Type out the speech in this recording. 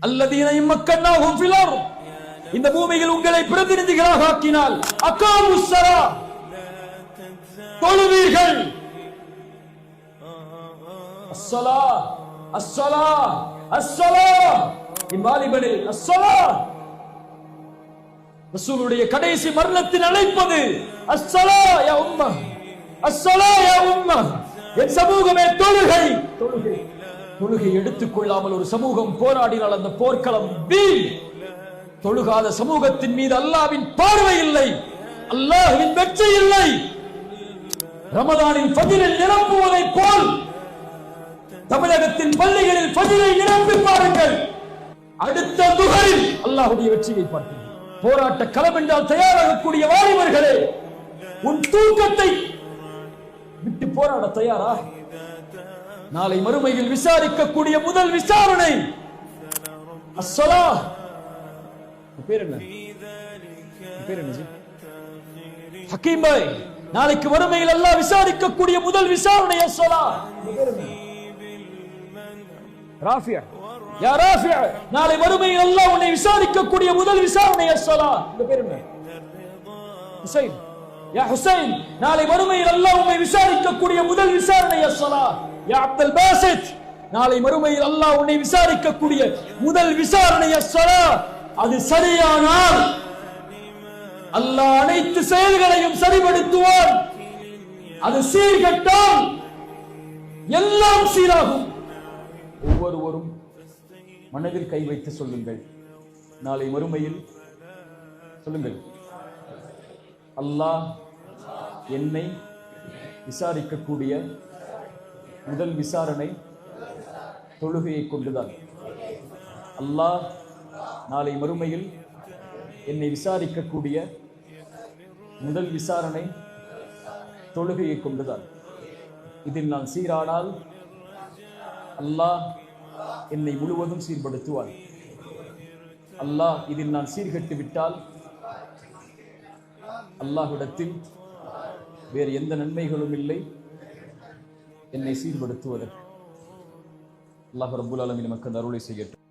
அல்லதீன இம்மக்கன்னாஹும் ஃபில் அர்த், இந்த பூமியில் உங்களை பிரதிநிதிகளாக ஆக்கினால் அகாமுஸ்ஸலா, தொழுவீர்கள். அஸ்ஸலா அஸ்ஸலா அஸ்ஸலா, இம்மாலிபனே அஸ்ஸலா. ரசூலுடைய கடைசி மரணத்தின் அழைப்பது அஸ்ஸலா யா உம்ம, அஸ்ஸலா யா உம்ம, என் சமூகமே தொழுகை. தொழுகை தொழுகை எடுத்துக்கொள்ளாமல் ஒரு சமூகம் போராடினால் அந்த போர்க்களம் வீண். தொழுகாத சமூகத்தின் மீது அல்லாஹ்வின் பார்வை இல்லை, அல்லாஹ்வின் வெற்றி இல்லை. ரமதானின் ஃபஜ்ரில் நிரம்புவதை போல் தமிழகத்தின் பள்ளிகளில் ஃபஜ்ரை நிரப்பி பாருங்கள். அடுத்த துஹரில் அல்லாஹ்வுடைய வெற்றியை பார்க்கிறோம். போராட்ட களம் என்றால் தயாராகக்கூடிய வாலிபர்களே, உன் தூக்கத்தை விட்டு போராட தயாரா? நாளை மறுமையில் விசாரிக்கக்கூடிய முதல் விசாரணை அஸ்ஸலா. பேர் என்ன? பேர் என்ன? ஹக்கீம் பாய், நாளைக்கு மறுமையில் அல்லாஹ் விசாரிக்கக்கூடிய முதல் விசாரணை அஸ்ஸலா. ராஃபியா, யா ராஃபியா, நாளை மறுமையில் அல்லாஹ் உன்னை விசாரிக்கக்கூடிய முதல் விசாரணை அஸ்ஸலா. இந்த பேர் என்ன? ஹுசைன், யா ஹுசைன், நாளை மறுமையில் அல்லாஹ் உன்னை விசாரிக்கக்கூடிய முதல் விசாரணை அஸ்ஸலா. யா அப்துல் பாசித், நாளை மறுமையில் அல்லாஹ் உன்னை விசாரிக்கக்கூடிய முதல் விசாரணை அஸ்ஸலா. அது சரியானால் அல்லாஹ் அனைத்து செயல்களையும் சரிபடுத்துவான். அது சீர்கெட்டால் எல்லாம் சீராகும். ஒவ்வொருவரும் மனதில் கை வைத்து சொல்லுங்கள், நாளை மறுமையில் சொல்லுங்கள், அல்லாஹ் என்னை விசாரிக்கக்கூடிய முதல் விசாரணை தொழுகையை கொண்டுதான். அல்லாஹ் நாளை மறுமையில் என்னை விசாரிக்கக்கூடிய முதல் விசாரணை தொழுகையை கொண்டுதான். இதில் நான் சீரானால் அல்லாஹ் என்னை முழுவதும் சீர்படுத்துவான். அல்லாஹ் இதில் நான் சீர்கெட்டு விட்டால் அல்லாஹ்விடத்தில் வேறு எந்த நன்மைகளும் இல்லை என்னை சீர்படுத்துவதற்கு. அல்லாஹ் ரப்புல் ஆலமீன் நமக்கு அருளை செய்யட்டும்.